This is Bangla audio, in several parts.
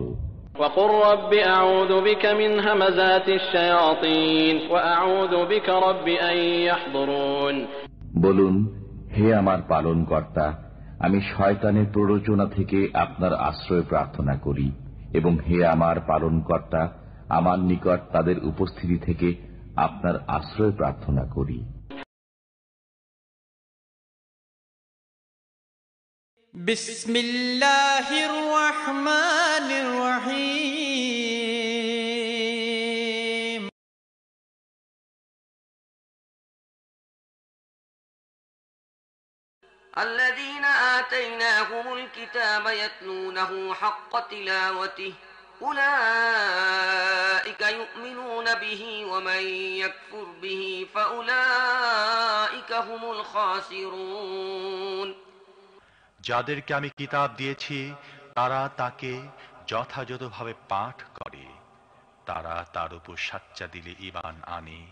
মতো। وقل رب أعوذ بك من همزات الشياطين وأعوذ بك رب أن يحضرون। বলুন, হে আমার পালনকর্তা, আমি শয়তানের প্ররোচনা থেকে আপনার আশ্রয় প্রার্থনা করি, এবং হে আমার পালনকর্তা, আমার নিকট তাদের উপস্থিতি থেকে আপনার আশ্রয় প্রার্থনা করি। বিসমিল্লাহির রহমানির রহিম। الذين آتيناهم الكتاب يتلونه حق تلاوته أولئك يؤمنون به ومن يكفر به فأولئك هم الخاسرون। যাদেরকে আমি কিতাব দিয়েছি তারা তাকে যথাযথভাবে পাঠ করে, তারা তার উপর সাচ্চা দিলে ঈমান আনে,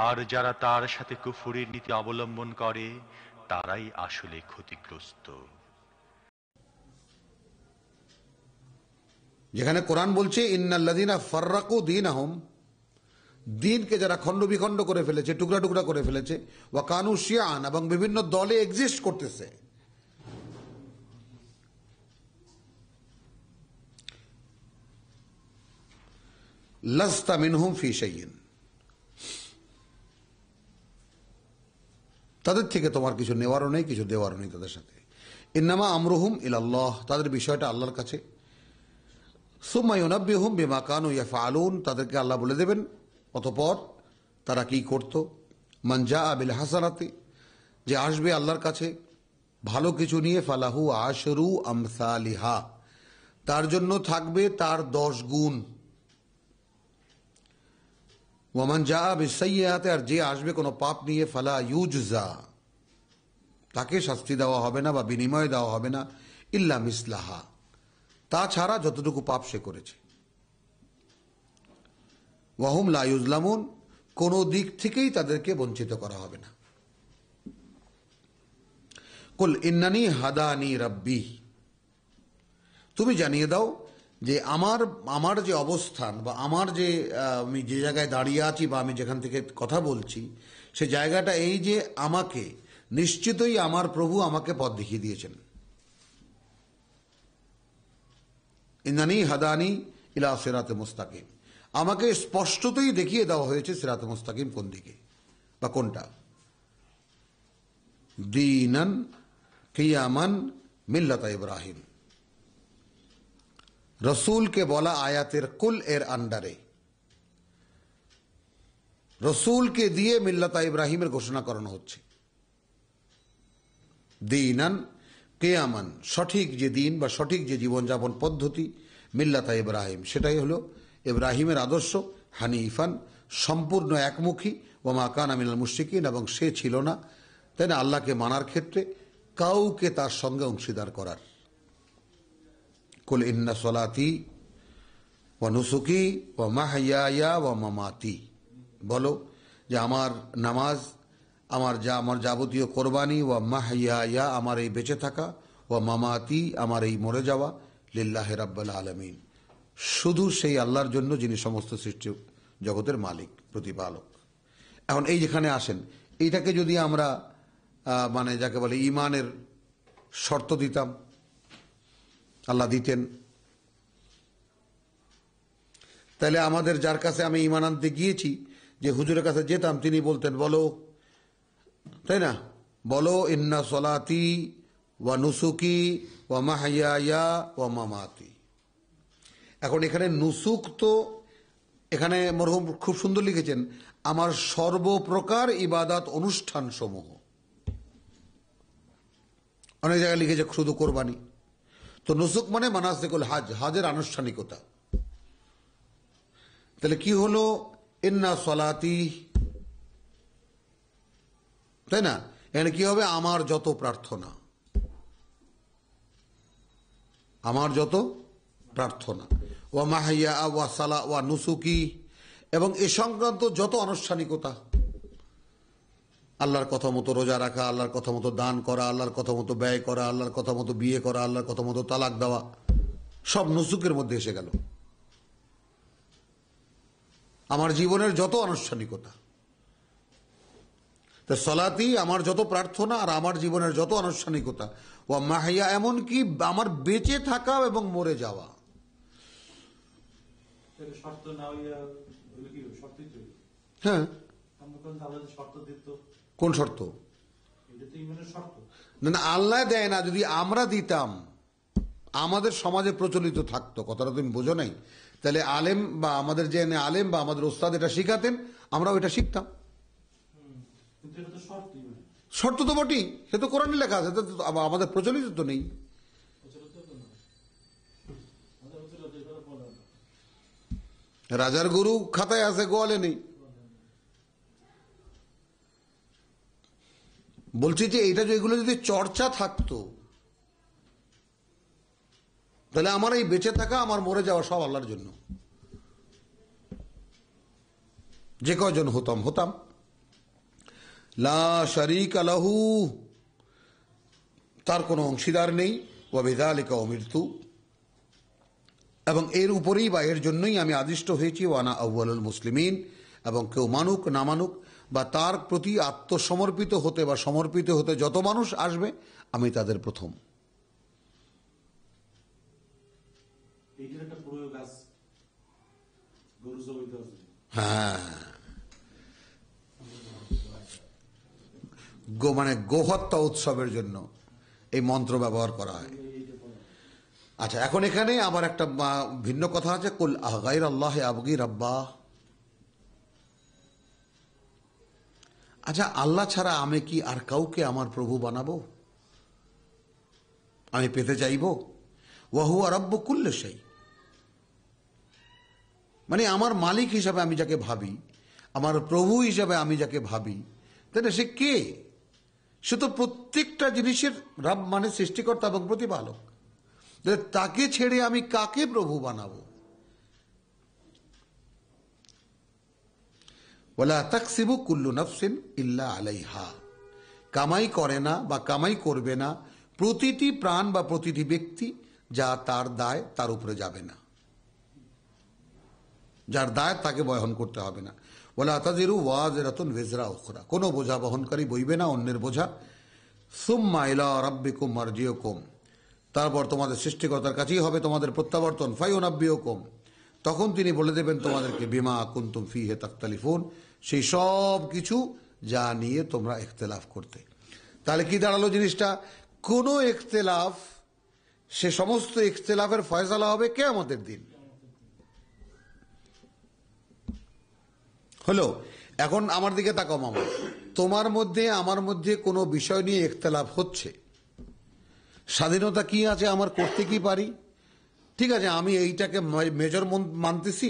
আর যারা তার সাথে কুফরের নীতি অবলম্বন করে তারাই আসলে ক্ষতিগ্রস্ত। যেখানে কোরআন বলছে ইন্নাল্লাযীনা ফাররাকু দীনাহুম, দ্বীনকে যারা খণ্ড বিখণ্ড করে ফেলেছে, টুকরা টুকরা করে ফেলেছে, ওয়া কানু শিয়ান, এবং বিভিন্ন দলে এক্সিস্ট করতেছে, লাস্তা মিনহুম ফি শাইইন, তাদের থেকে তোমার কিছু নেওয়ারও নেই, কিছু দেওয়ারও নেই তাদের সাথে। ইন্নামা আমরুহুম ইলাল্লাহ, তাদের বিষয়টা আল্লাহর কাছে। সুম্মা ইউনাব্বিহুম বিমা কানু ইয়াফআলুন, তাদেরকে আল্লাহ বলে দেবেন অতঃপর তারা কি করত। মান জাআ বিল হাসানাতি, যে আসবে আল্লাহর কাছে ভালো কিছু নিয়ে, ফালাহু আশরু আমসালিহা, তার জন্য থাকবে তার 10 গুণ। ওয়ামান জাআ বিসাইয়্যাতি, আর যে আসবে কোনো পাপ নিয়ে, ফালা ইউজজা, তাকে শাস্তি দেওয়া হবে না বা বিনিময় দেওয়া হবে না, ইল্লা মিসলাহা, তাছাড়া যতটুকু পাপ সে করেছে। ওয়াহুম লা ইউজলামুন, কোনো দিক থেকেই তাদেরকে বঞ্চিত করা হবে না। কুল ইন্নানি হাদানি রাব্বি, তুমি জানিয়ে দাও যে আমার যে অবস্থান বা আমার যে আমি যে জায়গায় দাঁড়িয়ে আছি বা আমি যেখান থেকে কথা বলছি, সে জায়গাটা এই যে আমাকে নিশ্চিতই আমার প্রভু আমাকে পথ দেখিয়ে দিয়েছেন। ইন্নানি হাদানি ইলা সিরাতে মুস্তাকিম, আমাকে স্পষ্টতই দেখিয়ে দেওয়া হয়েছে সিরাতে মুস্তাকিম কোন দিকে বা কোনটা। দীনান কিয়ামান মিল্লাত ইব্রাহিম, রসুলকে বলা আয়াতের কুল এর আন্ডারে, রসুলকে দিয়ে মিল্লাত ইব্রাহিমের ঘোষণা করানো হচ্ছে। দীনান কিয়ামান, সঠিক যে দিন বা সঠিক যে জীবনযাপন পদ্ধতি, মিল্লাত ইব্রাহিম, সেটাই হলো ইব্রাহিমের আদর্শ। হানিফান, সম্পূর্ণ একমুখী, ওয়া মা কানা মিনাল মুশরিকিন, এবং সে ছিল না, তাই না, আল্লাহকে মানার ক্ষেত্রে কাউকে তার সঙ্গে অংশীদার করার। কুল ইন্না সলাতি ওয়া নুসুকি ওয়া মাহইয়ায়া ওয়া মামাতি, বলো যে আমার নামাজ, আমার যাবতীয় কোরবানি, ওয়া মাহইয়ায়া, আমার এই বেঁচে থাকা, ওয়া মামাতি, আমার এই মরে যাওয়া, লিল্লাহি রাব্বিল আলামিন, শুধু সেই আল্লাহর জন্য যিনি সমস্ত সৃষ্টি জগতের মালিক, প্রতিপালক। এখন এই যেখানে আসেন, এইটাকে যদি আমরা মানে যাকে বলে ঈমানের শর্ত দিতাম, আল্লাহ দিতেন, তাহলে আমাদের যার কাছে আমি ঈমান আনতে গিয়েছি, যে হুজুরের কাছে যেতাম, তিনি বলতেন বলো, তাই না, বলো ইন্না সলাতি ওয়া নুসুকি ওয়া মাহইয়ায়া ওয়া মামাতি। এখন এখানে নুসুক, তো এখানে মরহুম খুব সুন্দর লিখেছেন, আমার সর্বপ্রকার ইবাদত অনুষ্ঠান সমূহ। অনেক জায়গায় লিখেছে শুধু কোরবানি। তো নুসুক মানে মানাসিকুল হাজ, হাজের আনুষ্ঠানিকতা। তাহলে কি হলো, ইন্না সলাতি, তাই না, এখানে কি হবে, আমার যত প্রার্থনা, আমার যত প্রার্থনা, ওয়া মাহইয়া ওয়া সালা ওয়া নুসুকি, এবং এ সংক্রান্ত যত আনুষ্ঠানিকতা, আল্লাহর কথা মতো রোজা রাখা, আল্লাহর কথা মতো দান করা, আল্লাহর কথা মতো ব্যয় করা, আল্লাহর কথা মতো বিয়ে করা, আল্লাহর কথা মতো তালাক দেওয়া, সব নুসুকের মধ্যে এসে গেল। আমার জীবনের যত আনুষ্ঠানিকতা, তা সলাতি আমার যত প্রার্থনা আর আমার জীবনের যত আনুষ্ঠানিকতা, ও মাহিয়া, এমনকি আমার বেঁচে থাকা এবং মরে যাওয়া। হ্যাঁ, কোন শর্ত? না, আল্লাহ দেয় না, যদি আমরা দিতাম, আমাদের সমাজে প্রচলিত থাকতো, কথাটা তুমি বোঝো নাই, তাহলে আলেম বা আমাদের যে আলেম বা আমাদের ওস্তাদ এটা শিখাতেন, আমরাও এটা শিখতাম। শর্ত তো বটেই, সে তো কোরআনে লেখা আছে, আমাদের প্রচলিত তো নেই। রাজার গরু খাতায় আছে, গোয়ালে নেই। বলছি যে এটা, এগুলো যদি চর্চা থাকতো, তাহলে আমার এই বেঁচে থাকা, আমার মরে যাওয়া সব আল্লাহর জন্য। যে কয়জন হতাম। লা শারীকা লাহু, তার কোনো অংশীদার নেই। ওয়া বিযালিকা উমিরতু, এবং এর উপরেই বা এর জন্যই আমি আদিষ্ট হয়েছি। ওয়ানা আউয়ালুল মুসলিমিন, এবং কেউ মানুক না মানুক বা তার প্রতি আত্মসমর্পিত হতে বা সমর্পিত হতে যত মানুষ আসবে, আমি তাদের প্রথম। হ্যাঁ, মানে গোহত্যা উৎসবের জন্য এই মন্ত্র ব্যবহার করা হয়। আচ্ছা, এখন এখানে আবার একটা ভিন্ন কথা আছে, কুল আগাইর আল্লাহ আবগি রাব্বা। আচ্ছা, আল্লাহ ছাড়া আমি কি আর কাউকে আমার প্রভু বানাবো, আমি পেতে চাইব? ওয়াহুয়া রাব্বু কুল্লি শাই, মানে আমার মালিক হিসাবে আমি যাকে ভাবি, আমার প্রভু হিসাবে আমি যাকে ভাবি, তাহলে সে কে? সে তো প্রত্যেকটা জিনিসের রব, মানে সৃষ্টিকর্তা এবং প্রতিপালক। তাকে ছেড়ে আমি কাকে প্রভু বানাবো? ওয়ালা তাকসিবু কুল্লু নাফসিন ইল্লা আলাইহা, কামাই করে না বা কামাই করবে না প্রতিটি প্রাণ বা প্রতিটি ব্যক্তি যা তার দায় তার উপরে যাবে না, যার দায় তাকে বহন করতে হবে না। ওয়ালা তাজিরু ওয়াজিরাতুন ওয়িজরা উখরা, কোনো বোঝা বহনকারী বইবে না অন্যের বোঝা। সুম্মা ইলা রাব্বিকুম মারজিউকুম, তারপর তোমাদের সৃষ্টিকর্তার কাছেই হবে তোমাদের প্রত্যাবর্তন। ফায়ুনাব্বিউকুম, তখন তিনি বলে দেবেন তোমাদেরকে, বিমা কুনতুম ফীহি তাখতালিফুন, সেই সব কিছু যা নিয়ে তোমরা ইখতিলাফ করতে। তাহলে কি দাঁড়ালো জিনিসটা? কোন ইখতিলাফ, সে সমস্ত ইখতিলাফের ফয়সালা হবে কিয়ামতের দিন। হলো, এখন আমার দিকে তাকাও মামা, তোমার মধ্যে আমার মধ্যে কোনো বিষয় নিয়ে ইখতিলাফ হচ্ছে, স্বাধীনতা কি আছে, আমার করতে কি পারি? ঠিক আছে, আমি এইটাকে মেজর মানতেছি,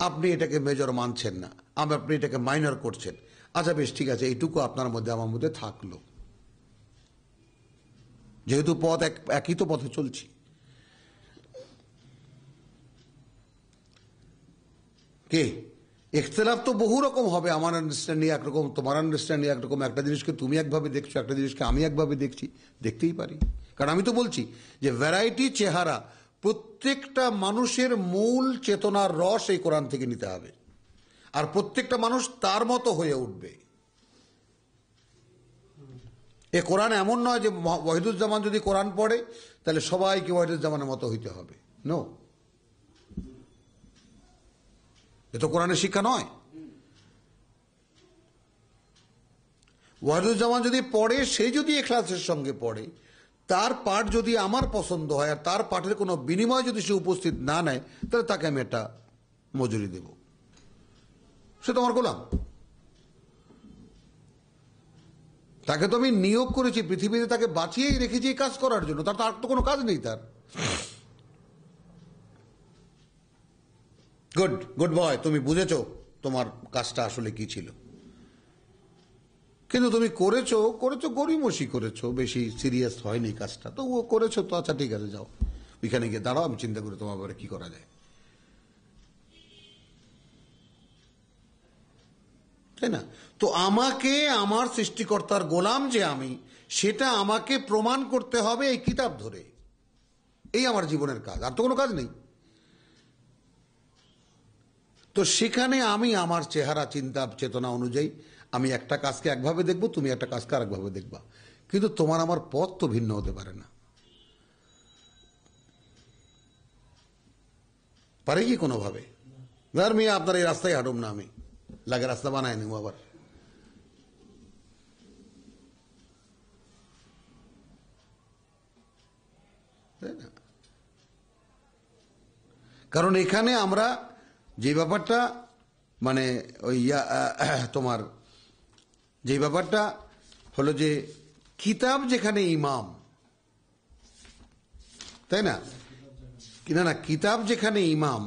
আপনি এটাকে মেজর মানছেন না, আপনি এটাকে মাইনর করছেন। আচ্ছা বেশ, ঠিক আছে, এইটুকু আপনার মধ্যে আমার মধ্যে থাকলো, যেহেতু পথ একই তো পথে চলছি। কে ইখতিলাফ তো বহু রকম হবে, আমার আন্ডারস্ট্যান্ডিং একরকম, তোমার আন্ডারস্ট্যান্ডিং একরকম, একটা জিনিসকে তুমি একভাবে দেখছো, একটা জিনিসকে আমি একভাবে দেখছি, দেখতেই পারি। কারণ আমি তো বলছি যে ভ্যারাইটি চেহারা, প্রত্যেকটা মানুষের মূল চেতনার রস এই কোরআন থেকে নিতে হবে, আর প্রত্যেকটা মানুষ তার মতো হয়ে উঠবে। এ কোরআন এমন নয় যে ওয়াহিদুজ্জামান যদি কোরআন পড়ে তাহলে সবাইকে ওয়াহিদুজ্জামানের মতো হইতে হবে, নো, এ তো কোরআনের শিক্ষা নয়। ওয়াহিদুজ্জামান যদি পড়ে, সে যদি ইখলাসের সঙ্গে পড়ে, তার পাঠ যদি আমার পছন্দ হয় আর তার পাঠের কোনো বিনিময় যদি সে উপস্থিত না নেয়, তাহলে তাকে আমি একটা মজুরি দেব, সে তো আমার গোলাম। তাকে তো আমি নিয়োগ করেছি পৃথিবীতে, তাকে বাঁচিয়েই রেখেছি এই কাজ করার জন্য, তার তো কোনো কাজ নেই তার। গুড বয়, তুমি বুঝেছো তোমার কাজটা আসলে কি ছিল, কিন্তু তুমি করেছো গরিমসি করেছো, বেশি সিরিয়াস হয়নি কাজটা, তো ও করেছো তো, আচ্ছা ঠিক আছে, যাও ওইখানে গিয়ে দাঁড়াও, আমি চিন্তা করি তোমার ব্যাপারে কি করা যায়, তাই না? তো আমাকে আমার সৃষ্টিকর্তার গোলাম যে আমি, সেটা আমাকে প্রমাণ করতে হবে এই কিতাব ধরে। এই আমার জীবনের কাজ, আর তো কোনো কাজ নেই। তো সেখানে আমি আমার চেহারা, চিন্তা, চেতনা অনুযায়ী আমি একটা কাজকে একভাবে দেখব, তুমি একটা কাজকে আরেকভাবে দেখবা, কিন্তু তোমার আমার পথ তো ভিন্ন হতে পারে না। পারে কি কোনোভাবে? ধর মেয়ে আপনার এই রাস্তায় হাঁটুম না, আমি লাগে রাস্তা বানায় নেব আবার। কারণ এখানে আমরা যে ব্যাপারটা মানে ওই তোমার যে ব্যাপারটা হলো যে কিতাব যেখানে ইমাম, তাই না? না, কিতাব যেখানে ইমাম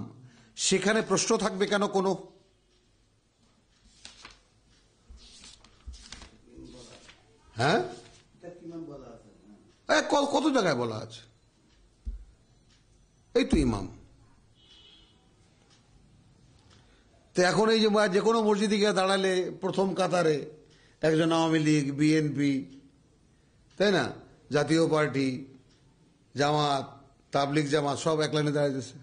সেখানে প্রশ্ন থাকবে কেন কোনো? হ্যাঁ, কত জায়গায় বলা আছে, এই তো ইমাম। তো এখন এই যে কোনো মসজিদে গিয়ে দাঁড়ালে প্রথম কাতারে একজন আওয়ামী লীগ, বিএনপি, তাই না, জাতীয় পার্টি, জামাত, তাবলিগ জামাত সব এক লাইনে দাঁড়াইতেছে।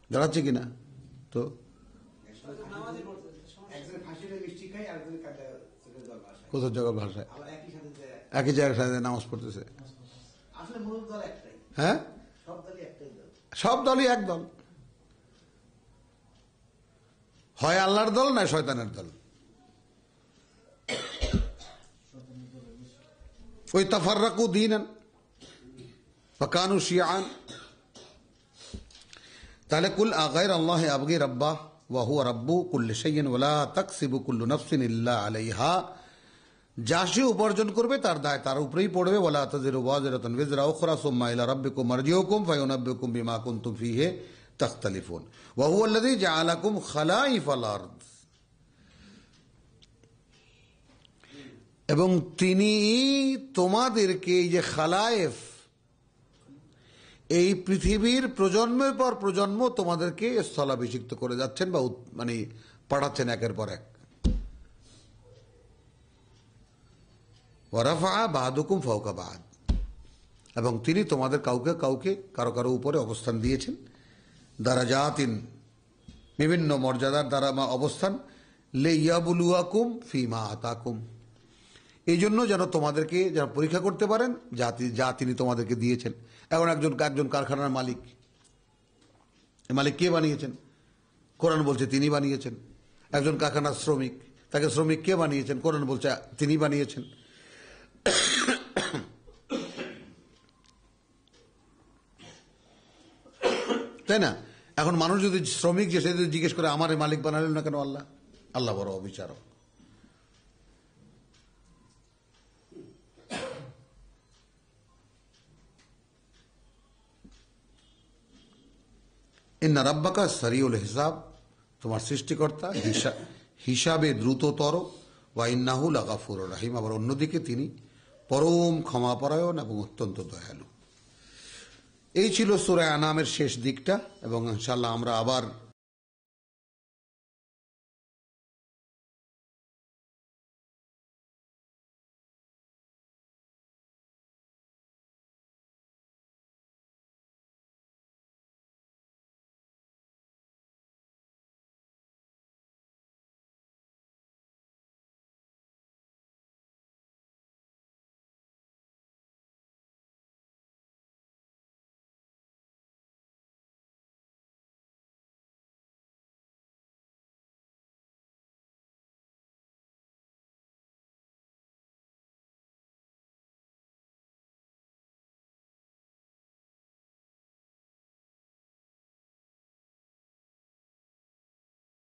দাঁড়াচ্ছে কিনা? তো কোথাও জায়গার ভাষায় একই জায়গার সাথে নামাজ পড়তেছে। হ্যাঁ, সব দলই এক দল, হয় আল্লাহর দল না শয়তানের দল। ওই তাফাররাকু দীনান ওয়া কানু শিয়াআন। তাহলে কুল আগাইর আল্লাহ আবগি রাব্বাহ ওয়া হুয়া রাব্বু কুল্লি শাইইন ওয়া লা তাকসিবু কুল্লু নাফসিন ইল্লা আলাইহা। যা সে উপার্জন করবে তার দায় তার উপরেই পড়বে। ওয়ালা তাজিরু ওয়াজিরাতুন বিজরা উখরা সুম্মা ইলা রাব্বিকুম মারজিউকুম ফায়ুনাব্বিউকুম বিমা কুনতুম ফীহি তাখতালিফুন ওয়া হুয়া আল্লাযী জাআলাকুম খালাইফাল আরদ। এবং তিনি তোমাদেরকে এই যে খালায়েফ, এই পৃথিবীর প্রজন্মের পর প্রজন্ম তোমাদেরকে স্থলাভিষিক্ত করে যাচ্ছেন বা মানে পাঠাচ্ছেন একের পর এক। ওয়ারাফা বাদুকুম ফাওকা বাদ, এবং তিনি তোমাদের কাউকে কাউকে কারো কারো উপরে অবস্থান দিয়েছেন। দারাজাতিন, বিভিন্ন মর্যাদার দ্বারা অবস্থান। লিয়াবলুয়াকুম ফিমা আতাকুম, এই জন্য যেন তোমাদেরকে যেন পরীক্ষা করতে পারেন যা তিনি তোমাদেরকে দিয়েছেন। এখন একজন কারখানার মালিক, এই মালিক কে বানিয়েছেন? কোরআন বলছে তিনি বানিয়েছেন। একজন কারখানার শ্রমিক, তাকে শ্রমিক কে বানিয়েছেন? কোরআন বলছে তিনি বানিয়েছেন। তাই না? এখন মানুষ যদি শ্রমিক যে সে যদি জিজ্ঞেস করে আমার মালিক বানালেন না কেন? আল্লাহ। আল্লাহ বড় অবিচারক। ইন্না রাব্বাকা সারিউল হিসাব, তোমার সৃষ্টিকর্তা হিসাবে দ্রুততর। ওয়া ইন্নাহু লাগাফুরুর রাহিম, আবার অন্যদিকে তিনি পরম ক্ষমাপরায়ণ এবং অত্যন্ত দয়ালু। এই ছিল সূরা আনামের শেষ দিকটা, এবং ইনশাআল্লাহ আমরা আবার